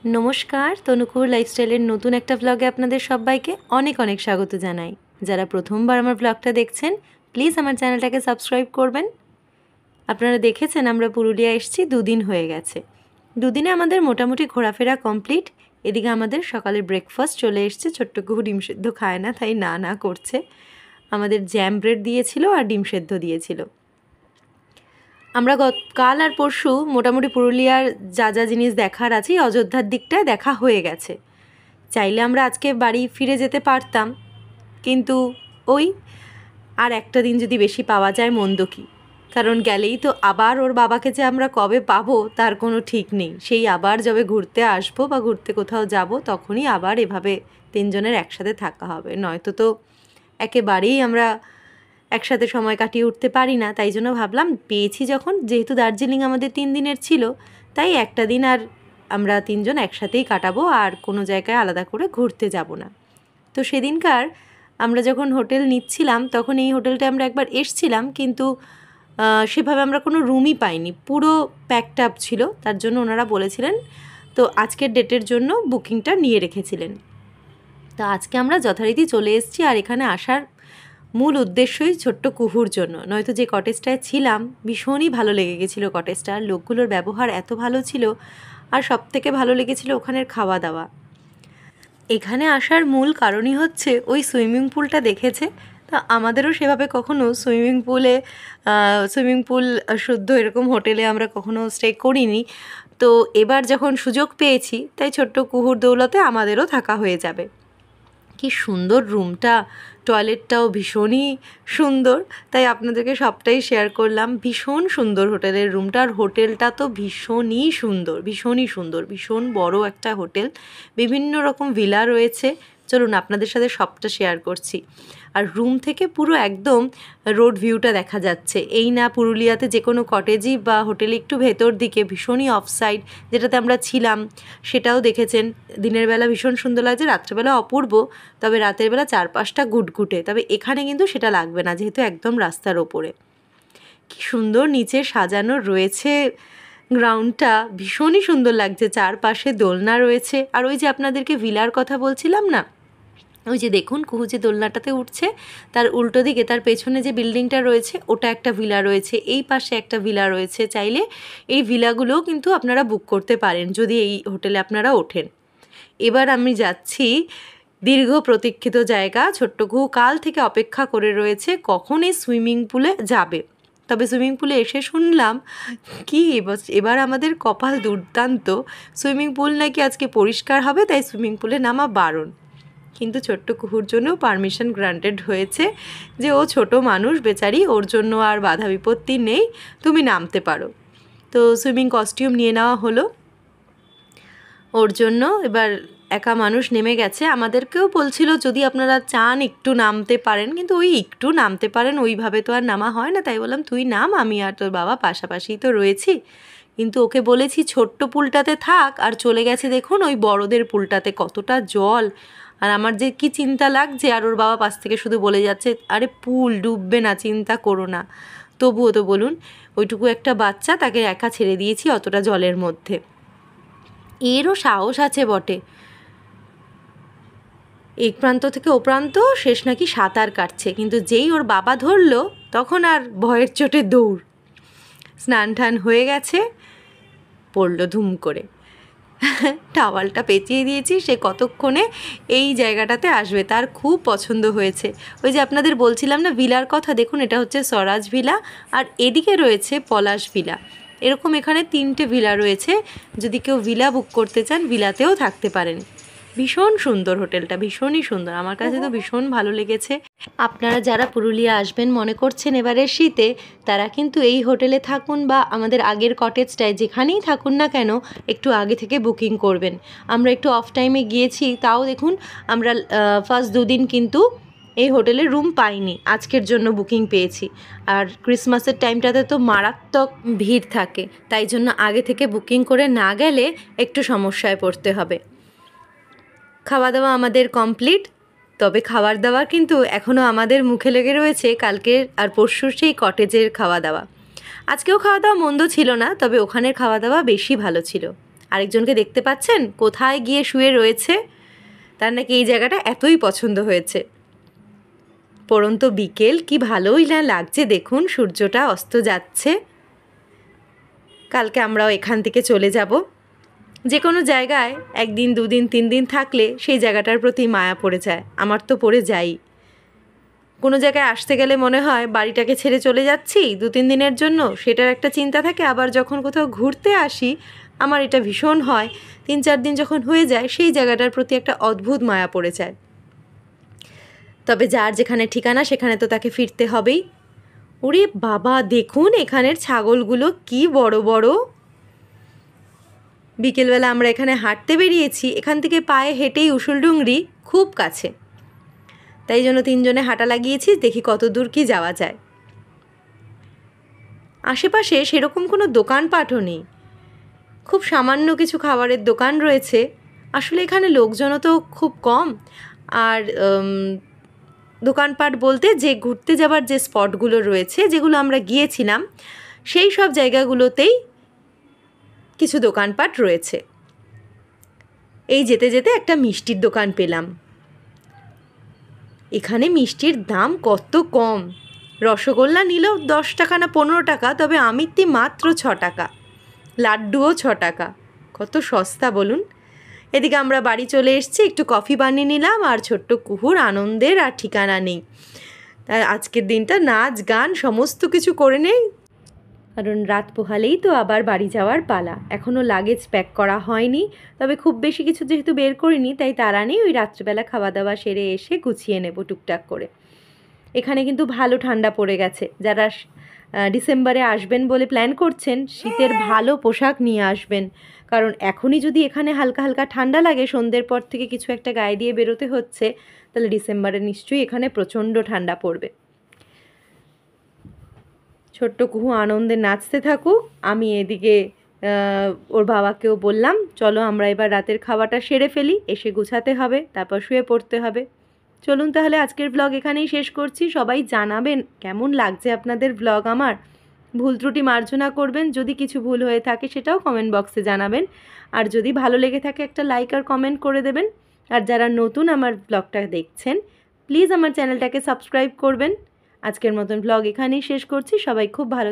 নমস্কার, তনুকুর লাইফস্টাইলের নতুন একটা ব্লগে আপনাদের সবাইকে অনেক অনেক স্বাগত জানাই। যারা প্রথমবার আমার ব্লগটা দেখছেন, প্লিজ আমার চ্যানেলটাকে সাবস্ক্রাইব করবেন। আপনারা দেখেছেন আমরা পুরুলিয়া এসেছি, 2 দিন হয়ে গেছে। 2 দিনে আমাদের মোটামুটি ঘোরাফেরা কমপ্লিট। এদিকে আমাদের সকালের ব্রেকফাস্ট চলে এসছে। ছোট্ট কুহু ডিম সেদ্ধ খায় না, তাই না করছে। আমাদের জ্যাম ব্রেড দিয়েছিল আর ডিম সেদ্ধ দিয়েছিল। আমরা কাল আর পরশু মোটামুটি পুরুলিয়ার যা যা জিনিস দেখার আছে অযোধ্যার দিকটায় দেখা হয়ে গেছে। চাইলে আমরা আজকে বাড়ি ফিরে যেতে পারতাম, কিন্তু ওই আর একটা দিন যদি বেশি পাওয়া যায় মন্দ কি, কারণ গেলেই তো আবার ওর বাবাকে যে আমরা কবে পাবো তার কোনো ঠিক নেই। সেই আবার যবে ঘুরতে আসবো বা ঘুরতে কোথাও যাব তখনই আবার এভাবে 3 জনের একসাথে থাকা হবে, নয়তো তো একেবারেই আমরা একসাথে সময় কাটিয়ে উঠতে পারি না। তাই জন্য ভাবলাম পেয়েছি যখন, যেহেতু দার্জিলিং আমাদের 3 দিনের ছিল, তাই একটা দিন আর আমরা 3 জন একসাথেই কাটাবো, আর কোনো জায়গায় আলাদা করে ঘুরতে যাব না। তো সেদিনকার আমরা যখন হোটেল নিচ্ছিলাম তখন এই হোটেলটা আমরা একবার এসছিলাম, কিন্তু সেভাবে আমরা কোনো রুমই পাইনি, পুরো প্যাকড আপ ছিল। তার জন্য ওনারা বলেছিলেন, তো আজকের ডেটের জন্য বুকিংটা নিয়ে রেখেছিলেন। তো আজকে আমরা যথারীতি চলে এসেছি, আর এখানে আসার মূল উদ্দেশ্যই ছোট্ট কুহুর জন্য। নয়তো যে কটেজটায় ছিলাম ভীষণই ভালো লেগে গেছিলো কটেজটার, লোকগুলোর ব্যবহার এত ভালো ছিল, আর সবথেকে ভালো লেগেছিল ওখানের খাওয়া দাওয়া। এখানে আসার মূল কারণই হচ্ছে ওই সুইমিং পুলটা দেখেছে। তা আমাদেরও সেভাবে কখনো সুইমিং পুল শুদ্ধ এরকম হোটেলে আমরা কখনো স্টে করিনি। তো এবার যখন সুযোগ পেয়েছি, তাই ছোট্ট কুহুর দৌলতে আমাদেরও থাকা হয়ে যাবে। কি সুন্দর রুমটা, টয়লেটটাও ভীষণই সুন্দর, তাই আপনাদেরকে সবটাই শেয়ার করলাম। ভীষণ সুন্দর হোটেলের রুমটা, আর হোটেলটা তো ভীষণই সুন্দর, ভীষণ বড় একটা হোটেল। বিভিন্ন রকম ভিলা রয়েছে, চলুন আপনাদের সাথে সবটা শেয়ার করছি। আর রুম থেকে পুরো একদম রোড ভিউটা দেখা যাচ্ছে। এই না পুরুলিয়াতে যে কোনো কটেজই বা হোটেলে একটু ভেতর দিকে ভীষণই অফ সাইড, যেটাতে আমরা ছিলাম, সেটাও দেখেছেন। দিনের বেলা ভীষণ সুন্দর লাগছে, রাত্রেবেলা অপূর্ব, তবে রাতের বেলা চারপাশটা ঘুটঘুটে। তবে এখানে কিন্তু সেটা লাগবে না, যেহেতু একদম রাস্তার ওপরে। কি সুন্দর নিচে সাজানো রয়েছে গ্রাউন্ডটা, ভীষণই সুন্দর লাগছে। চারপাশে দোলনা রয়েছে, আর ওই যে আপনাদেরকে ভিলার কথা বলছিলাম না, ওই যে দেখুন কুহু যে দোলনাটাতে উঠছে, তার উল্টো দিকে তার পেছনে যে বিল্ডিংটা রয়েছে ওটা একটা ভিলা রয়েছে, এই পাশে একটা ভিলা রয়েছে। চাইলে এই ভিলাগুলোও কিন্তু আপনারা বুক করতে পারেন যদি এই হোটেলে আপনারা ওঠেন। এবার আমি যাচ্ছি দীর্ঘ প্রতীক্ষিত জায়গা। ছোট্ট কুহু কাল থেকে অপেক্ষা করে রয়েছে কখন এই সুইমিং পুলে যাবে। তবে সুইমিং পুলে এসে শুনলাম কি এবার আমাদের কপাল দুর্দান্ত, সুইমিং পুল নাকি আজকে পরিষ্কার হবে, তাই সুইমিং পুলে নামা বারণ। কিন্তু ছোট্ট কুহুর জন্য পারমিশন গ্রান্টেড হয়েছে, যে ও ছোট মানুষ বেচারি, ওর জন্য আর বাধা বিপত্তি নেই, তুমি নামতে পারো। তো সুইমিং কস্টিউম নিয়ে নেওয়া হলো ওর জন্য। এবার একা মানুষ নেমে গেছে। আমাদেরকেও বলছিল যদি আপনারা চান একটু নামতে পারেন, কিন্তু ওই একটু নামতে পারেন ওইভাবে তো আর নামা হয় না। তাই বললাম তুই নাম, আমি আর তোর বাবা পাশাপাশিই তো রয়েছি। কিন্তু ওকে বলেছি ছোট্ট পুলটাতে থাক, আর চলে গেছে দেখুন ওই বড়দের পুলটাতে, কতটা জল। আর আমার যে কি চিন্তা লাগছে, আর ওর বাবা পাশ থেকে শুধু বলে যাচ্ছে আরে পুল ডুববে না, চিন্তা করো না। তবুও তো বলুন, ওইটুকু একটা বাচ্চা, তাকে একা ছেড়ে দিয়েছি অতটা জলের মধ্যে। এরও সাহস আছে বটে, এক প্রান্ত থেকে ও প্রান্ত শেষ নাকি সাঁতার কাটছে। কিন্তু যেই ওর বাবা ধরলো তখন আর ভয়ের চোটে দৌড়। স্নান টান হয়ে গেছে, পড়লো ধুম করে। টাওয়ালটা পেঁচিয়ে দিয়েছি, সে কতক্ষণে এই জায়গাটাতে আসবে, তার খুব পছন্দ হয়েছে। ওই যে আপনাদের বলছিলাম না ভিলার কথা, দেখুন এটা হচ্ছে স্বরাজ ভিলা, আর এদিকে রয়েছে পলাশ ভিলা। এরকম এখানে 3টে ভিলা রয়েছে, যদি কেউ ভিলা বুক করতে চান ভিলাতেও থাকতে পারেন। ভীষণ সুন্দর হোটেলটা, ভীষণই সুন্দর, আমার কাছে তো ভীষণ ভালো লেগেছে। আপনারা যারা পুরুলিয়া আসবেন মনে করছেন এবারের শীতে, তারা কিন্তু এই হোটেলে থাকুন বা আমাদের আগের কটেজটায় যেখানেই থাকুন না কেন, একটু আগে থেকে বুকিং করবেন। আমরা একটু অফ টাইমে গিয়েছি, তাও দেখুন আমরা ফার্স্ট 2 দিন কিন্তু এই হোটেলে রুম পাইনি, আজকের জন্য বুকিং পেয়েছি। আর ক্রিসমাসের টাইমটাতে তো মারাত্মক ভিড় থাকে, তাই জন্য আগে থেকে বুকিং করে না গেলে একটু সমস্যায় পড়তে হবে। খাওয়া দাওয়া আমাদের কমপ্লিট, তবে খাবার দাওয়া কিন্তু এখনও আমাদের মুখে লেগে রয়েছে কালকের আর পরশুর সেই কটেজের খাওয়া দাওয়া। আজকেও খাওয়া দাওয়া মন্দ ছিল না, তবে ওখানের খাওয়া দাওয়া বেশি ভালো ছিল। আরেকজনকে দেখতে পাচ্ছেন কোথায় গিয়ে শুয়ে রয়েছে, তার নাকি এই জায়গাটা এতই পছন্দ হয়েছে। পড়ন্ত বিকেল, কি ভালোই না লাগছে, দেখুন সূর্যটা অস্ত যাচ্ছে। কালকে আমরাও এখান থেকে চলে যাব। যে কোনো জায়গায় 1 দিন 2 দিন 3 দিন থাকলে সেই জায়গাটার প্রতি মায়া পড়ে যায়, আমার তো পড়ে যাই। কোনো জায়গায় আসতে গেলে মনে হয় বাড়িটাকে ছেড়ে চলে যাচ্ছি 2-3 দিনের জন্য, সেটার একটা চিন্তা থাকে। আবার যখন কোথাও ঘুরতে আসি আমার এটা ভীষণ হয়, 3-4 দিন যখন হয়ে যায় সেই জায়গাটার প্রতি একটা অদ্ভুত মায়া পড়ে যায়। তবে যার যেখানে ঠিকানা সেখানে তো তাকে ফিরতে হবেই। ওরে বাবা, দেখুন এখানের ছাগলগুলো কি বড় বড়। বিকেলবেলা আমরা এখানে হাঁটতে বেরিয়েছি, এখান থেকে পায়ে হেঁটেই উসুলডুংরি খুব কাছে, তাই জন্য 3 জনে হাঁটা লাগিয়েছি, দেখি কত দূর কি যাওয়া যায়। আশেপাশে সেরকম কোনো দোকানপাটও নেই, খুব সামান্য কিছু খাবারের দোকান রয়েছে। আসলে এখানে লোকজনও তো খুব কম, আর দোকানপাট বলতে যে ঘুরতে যাবার যে স্পটগুলো রয়েছে যেগুলো আমরা গিয়েছিলাম সেই সব জায়গাগুলোতেই কিছু দোকানপাট রয়েছে। এই যেতে যেতে একটা মিষ্টির দোকান পেলাম। এখানে মিষ্টির দাম কত কম, রসগোল্লা নিল 10 টাকা না 15 টাকা, তবে আমিত্তি মাত্র 6 টাকা, লাড্ডুও 6 টাকা, কত সস্তা বলুন। এদিকে আমরা বাড়ি চলে এসেছি, একটু কফি বানিয়ে নিলাম, আর ছোট্ট কুহুর আনন্দের আর ঠিকানা নেই। তাই আজকের দিনটা নাচ গান সমস্ত কিছু করে নেই, কারণ রাত পোহালেই তো আবার বাড়ি যাওয়ার পালা। এখনও লাগেজ প্যাক করা হয়নি, তবে খুব বেশি কিছু যেহেতু বের করিনি তাই তারা নেই, ওই রাত্রিবেলা খাওয়া দাওয়া সেরে এসে গুছিয়ে নেব টুকটাক করে। এখানে কিন্তু ভালো ঠান্ডা পড়ে গেছে, যারা ডিসেম্বরে আসবেন বলে প্ল্যান করছেন শীতের ভালো পোশাক নিয়ে আসবেন, কারণ এখনই যদি এখানে হালকা হালকা ঠান্ডা লাগে, সন্ধ্যের পর থেকে কিছু একটা গায়ে দিয়ে বেরোতে হচ্ছে, তাহলে ডিসেম্বরে নিশ্চয়ই এখানে প্রচণ্ড ঠান্ডা পড়বে। ছোট্ট কুহু আনন্দে নাচতে থাকুক, আমি এদিকে ওর বাবাকেও বললাম চলো আমরা এবার রাতের খাওয়াটা সেরে ফেলি, এসে গুছাতে হবে, তারপর শুয়ে পড়তে হবে। চলুন তাহলে আজকের ব্লগ এখানেই শেষ করছি। সবাই জানাবেন কেমন লাগছে আপনাদের ব্লগ আমার, ভুল ত্রুটি মার্জনা করবেন, যদি কিছু ভুল হয়ে থাকে সেটাও কমেন্ট বক্সে জানাবেন, আর যদি ভালো লেগে থাকে একটা লাইক আর কমেন্ট করে দেবেন। আর যারা নতুন আমার ব্লগটা দেখছেন প্লিজ আমার চ্যানেলটাকে সাবস্ক্রাইব করবেন। আজকের মতন ব্লগ এখানেই শেষ করছি, সবাই খুব ভালো